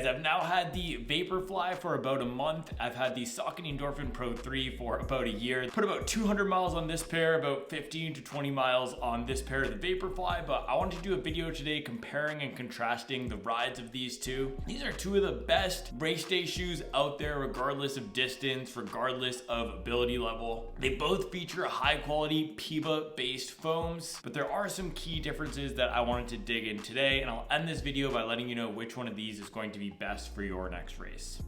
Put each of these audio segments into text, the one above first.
guys, I've now had the Vaporfly for about a month. I've had the Saucony Endorphin Pro 3 for about a year. Put about 200 miles on this pair, about 15 to 20 miles on this pair of the Vaporfly, but I wanted to do a video today comparing and contrasting the rides of these two. These are two of the best race day shoes out there, regardless of distance, regardless of ability level. They both feature high quality PIBA based foams, but there are some key differences that I wanted to dig in today, and I'll end this video by letting you know which one of these is going to be best for your next race.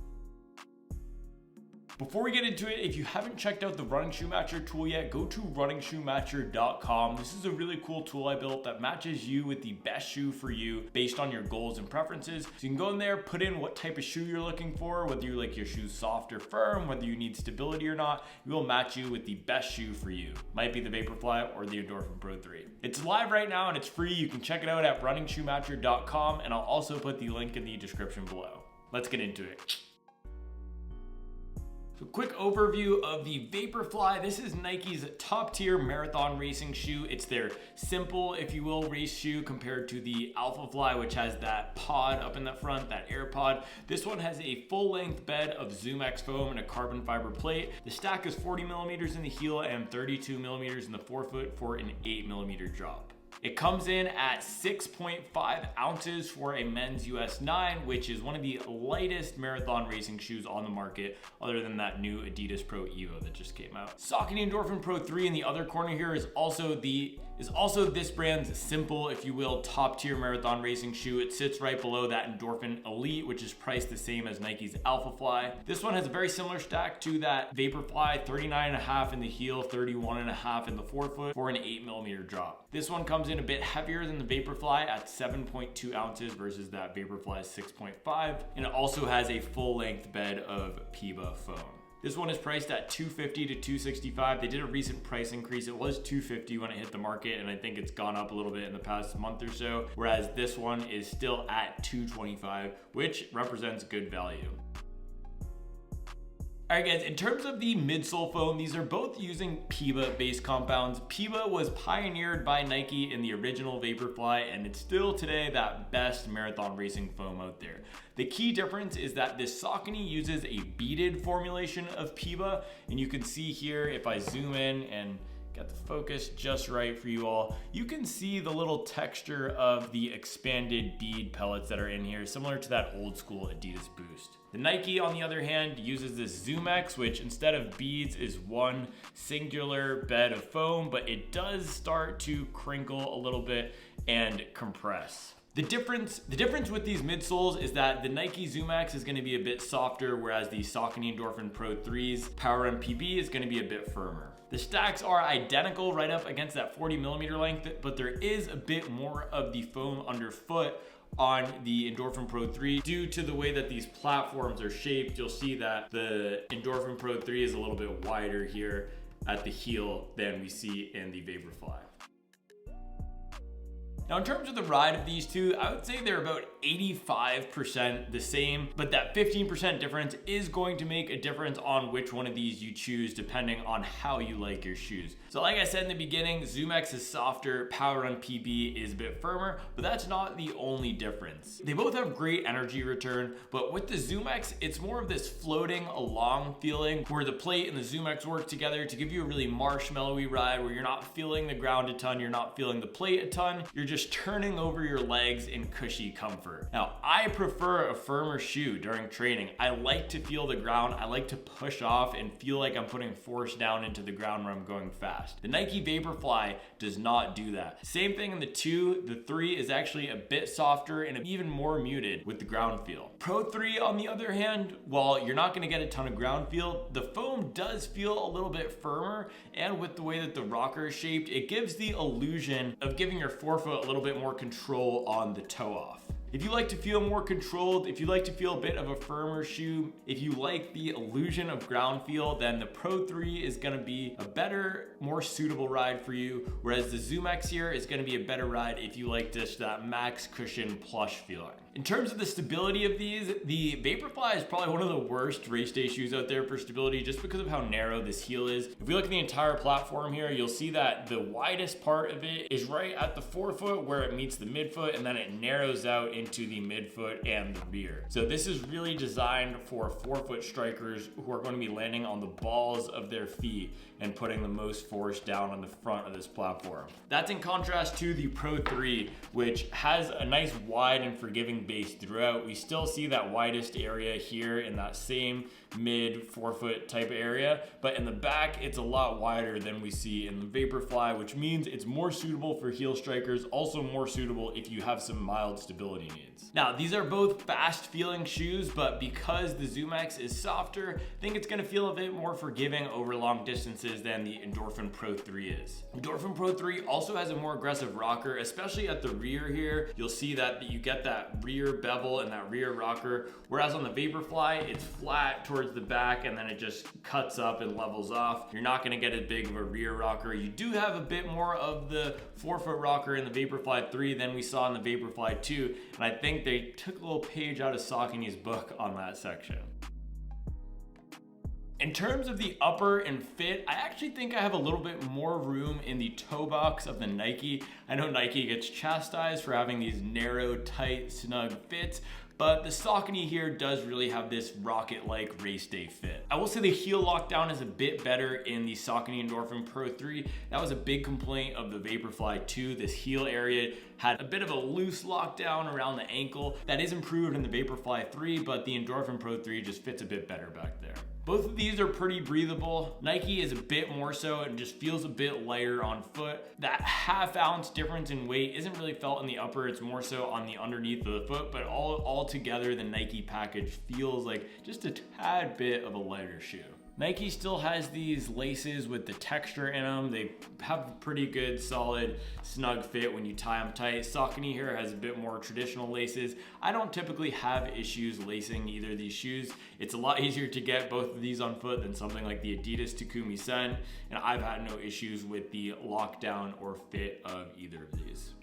Before we get into it, if you haven't checked out the Running Shoe Matcher tool yet, go to runningshoematcher.com. This is a really cool tool I built that matches you with the best shoe for you based on your goals and preferences. So you can go in there, put in what type of shoe you're looking for, whether you like your shoes soft or firm, whether you need stability or not. We will match you with the best shoe for you. Might be the Vaporfly or the Endorphin Pro 3. It's live right now and it's free. You can check it out at runningshoematcher.com, and I'll also put the link in the description below. Let's get into it. So quick overview of the Vaporfly. This is Nike's top tier marathon racing shoe. It's their simple, if you will, race shoe compared to the Alphafly, which has that pod up in the front, that air pod. This one has a full length bed of ZoomX foam and a carbon fiber plate. The stack is 40 millimeters in the heel and 32 millimeters in the forefoot for an 8 millimeter drop. It comes in at 6.5 ounces for a men's US 9, which is one of the lightest marathon racing shoes on the market, other than that new Adidas Pro Evo that just came out. Saucony Endorphin Pro 3 in the other corner here is also this brand's simple, if you will, top tier marathon racing shoe. It sits right below that Endorphin Elite, which is priced the same as Nike's Alphafly. This one has a very similar stack to that Vaporfly, 39.5 in the heel, 31.5 in the forefoot for an 8 millimeter drop. This one comes in a bit heavier than the Vaporfly at 7.2 ounces versus that Vaporfly's 6.5, and it also has a full length bed of PIBA foam. This one is priced at $250 to $265. They did a recent price increase. It was $250 when it hit the market, and I think it's gone up a little bit in the past month or so, whereas this one is still at $225, which represents good value. Alright guys, in terms of the midsole foam, these are both using PIBA based compounds. PIBA was pioneered by Nike in the original Vaporfly, and it's still today that best marathon racing foam out there. The key difference is that this Saucony uses a beaded formulation of PIBA, and you can see here, if I zoom in and got the focus just right for you all, you can see the little texture of the expanded bead pellets that are in here, similar to that old school Adidas Boost. The Nike, on the other hand, uses this ZoomX, which instead of beads is one singular bed of foam, but it does start to crinkle a little bit and compress. The difference with these midsoles is that the Nike ZoomX is going to be a bit softer, whereas the Saucony Endorphin Pro 3's Power MPB is going to be a bit firmer. The stacks are identical right up against that 40 millimeter length, but there is a bit more of the foam underfoot on the Endorphin Pro 3 due to the way that these platforms are shaped. You'll see that the Endorphin Pro 3 is a little bit wider here at the heel than we see in the Vaporfly. Now, in terms of the ride of these two, I would say they're about 85% the same, but that 15% difference is going to make a difference on which one of these you choose depending on how you like your shoes. So like I said in the beginning, ZoomX is softer, Power Run PB is a bit firmer, but that's not the only difference. They both have great energy return, but with the ZoomX, it's more of this floating along feeling where the plate and the ZoomX work together to give you a really marshmallowy ride where you're not feeling the ground a ton, you're not feeling the plate a ton, you're just turning over your legs in cushy comfort. Now, I prefer a firmer shoe during training. I like to feel the ground. I like to push off and feel like I'm putting force down into the ground when I'm going fast. The Nike Vaporfly does not do that. Same thing in the 2. The 3 is actually a bit softer and even more muted with the ground feel. Pro 3, on the other hand, while you're not going to get a ton of ground feel, the foam does feel a little bit firmer, and with the way that the rocker is shaped, it gives the illusion of giving your forefoot a little bit more control on the toe off. If you like to feel more controlled, if you like to feel a bit of a firmer shoe, if you like the illusion of ground feel, then the Pro 3 is gonna be a better, more suitable ride for you, whereas the ZoomX here is gonna be a better ride if you like just that max cushion plush feeling. In terms of the stability of these, the Vaporfly is probably one of the worst race day shoes out there for stability just because of how narrow this heel is. If we look at the entire platform here, you'll see that the widest part of it is right at the forefoot where it meets the midfoot, and then it narrows out into the midfoot and the rear. So this is really designed for forefoot strikers who are going to be landing on the balls of their feet and putting the most force down on the front of this platform. That's in contrast to the Pro 3, which has a nice wide and forgiving base throughout. We still see that widest area here in that same mid forefoot type of area, but in the back it's a lot wider than we see in the Vaporfly, which means it's more suitable for heel strikers, also more suitable if you have some mild stability needs. Now, these are both fast feeling shoes, but because the ZoomX is softer, I think it's gonna feel a bit more forgiving over long distances than the Endorphin Pro 3 is. Endorphin Pro 3 also has a more aggressive rocker, especially at the rear here. You'll see that you get that rear bevel and that rear rocker, whereas on the Vaporfly, it's flat towards the back and then it just cuts up and levels off. You're not gonna get as big of a rear rocker. You do have a bit more of the forefoot rocker in the Vaporfly 3 than we saw in the Vaporfly 2, and I think they took a little page out of Saucony's book on that section. In terms of the upper and fit, I actually think I have a little bit more room in the toe box of the Nike. I know Nike gets chastised for having these narrow, tight, snug fits, but the Saucony here does really have this rocket-like race day fit. I will say the heel lockdown is a bit better in the Saucony Endorphin Pro 3. That was a big complaint of the Vaporfly 2. This heel area had a bit of a loose lockdown around the ankle. That is improved in the Vaporfly 3, but the Endorphin Pro 3 just fits a bit better back there. Both of these are pretty breathable. Nike is a bit more so and just feels a bit lighter on foot. That half-ounce difference in weight isn't really felt in the upper, it's more so on the underneath of the foot, but all together the Nike package feels like just a tad bit of a lighter shoe. Nike still has these laces with the texture in them. They have a pretty good, solid, snug fit when you tie them tight. Saucony here has a bit more traditional laces. I don't typically have issues lacing either of these shoes. It's a lot easier to get both of these on foot than something like the Adidas Takumi Sen, and I've had no issues with the lockdown or fit of either of these.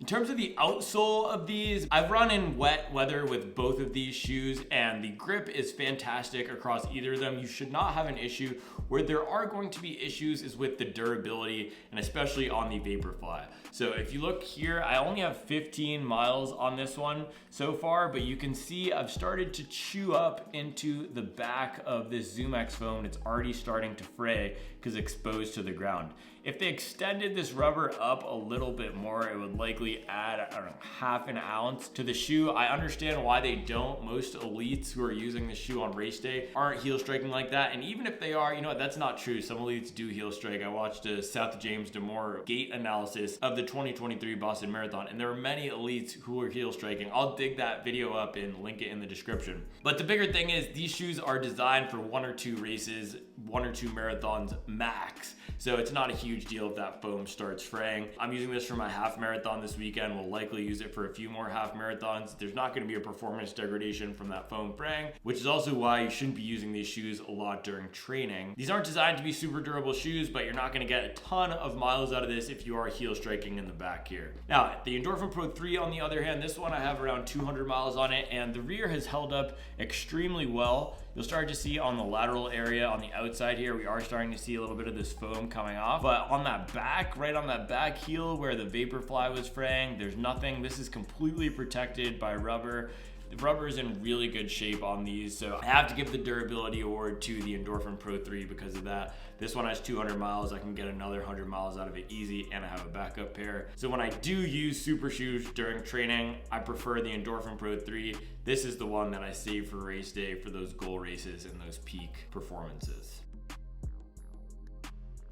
In terms of the outsole of these, I've run in wet weather with both of these shoes and the grip is fantastic across either of them. You should not have an issue. Where there are going to be issues is with the durability and especially on the Vaporfly. So if you look here, I only have 15 miles on this one so far, but you can see I've started to chew up into the back of this ZoomX foam. It's already starting to fray because it's exposed to the ground. If they extended this rubber up a little bit more, it would likely add, I don't know, half an ounce to the shoe. I understand why they don't. Most elites who are using the shoe on race day aren't heel striking like that. And even if they are, you know what, that's not true. Some elites do heel strike. I watched a Seth James Damore gait analysis of the 2023 Boston Marathon, and there are many elites who are heel striking. I'll dig that video up and link it in the description. But the bigger thing is these shoes are designed for 1 or 2 races, 1 or 2 marathons max. So it's not a huge deal if that foam starts fraying. I'm using this for my half marathon this weekend. We'll likely use it for a few more half marathons. There's not going to be a performance degradation from that foam fraying, which is also why you shouldn't be using these shoes a lot during training. These aren't designed to be super durable shoes, but you're not going to get a ton of miles out of this if you are heel striking in the back here. Now, the Endorphin Pro 3, on the other hand, this one I have around 200 miles on it, and the rear has held up extremely well. You'll start to see on the lateral area on the outside here, we are starting to see a little bit of this foam coming off. But on that back, right on that back heel where the Vaporfly was fraying, there's nothing. This is completely protected by rubber. The rubber is in really good shape on these, so I have to give the durability award to the Endorphin Pro 3 because of that. This one has 200 miles. I can get another 100 miles out of it easy, and I have a backup pair. So when I do use super shoes during training, I prefer the Endorphin Pro 3. This is the one that I save for race day for those goal races and those peak performances.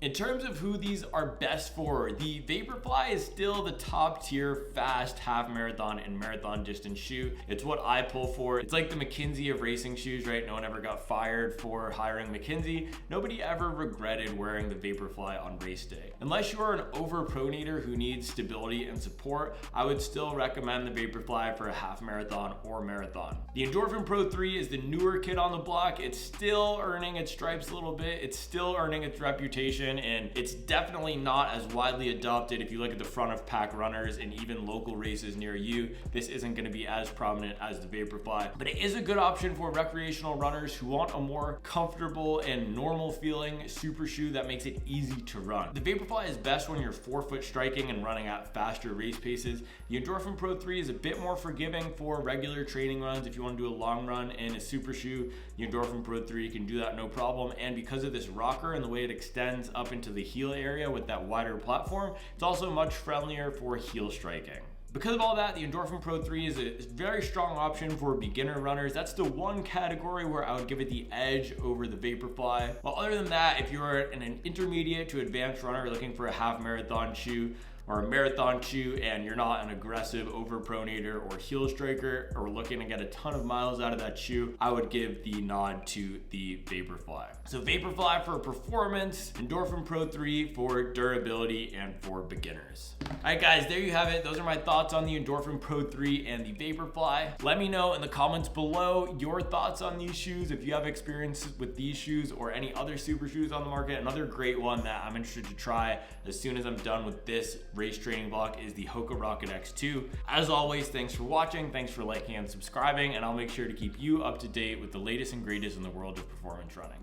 In terms of who these are best for, the Vaporfly is still the top tier fast half marathon and marathon distance shoe. It's what I pull for. It's like the McKinsey of racing shoes, right? No one ever got fired for hiring McKinsey. Nobody ever regretted wearing the Vaporfly on race day. Unless you are an overpronator who needs stability and support, I would still recommend the Vaporfly for a half marathon or marathon. The Endorphin Pro 3 is the newer kid on the block. It's still earning its stripes a little bit. It's still earning its reputation option, and it's definitely not as widely adopted. If you look at the front of pack runners and even local races near you, this isn't going to be as prominent as the Vaporfly, but it is a good option for recreational runners who want a more comfortable and normal feeling super shoe that makes it easy to run. The Vaporfly is best when you're forefoot striking and running at faster race paces. The Endorphin Pro 3 is a bit more forgiving for regular training runs. If you want to do a long run in a super shoe, the Endorphin Pro 3 can do that no problem. And because of this rocker and the way it extends up into the heel area with that wider platform, it's also much friendlier for heel striking. Because of all that, the Endorphin Pro 3 is a very strong option for beginner runners. That's the one category where I would give it the edge over the Vaporfly. Well, other than that, if you're an intermediate to advanced runner looking for a half marathon shoe, or a marathon shoe, and you're not an aggressive overpronator or heel striker or looking to get a ton of miles out of that shoe, I would give the nod to the Vaporfly. So Vaporfly for performance, Endorphin Pro 3 for durability and for beginners. All right guys, there you have it. Those are my thoughts on the Endorphin Pro 3 and the Vaporfly. Let me know in the comments below your thoughts on these shoes. If you have experience with these shoes or any other super shoes on the market, another great one that I'm interested to try as soon as I'm done with this race training vlog is the Hoka Rocket X2. As always, thanks for watching, thanks for liking and subscribing, and I'll make sure to keep you up to date with the latest and greatest in the world of performance running.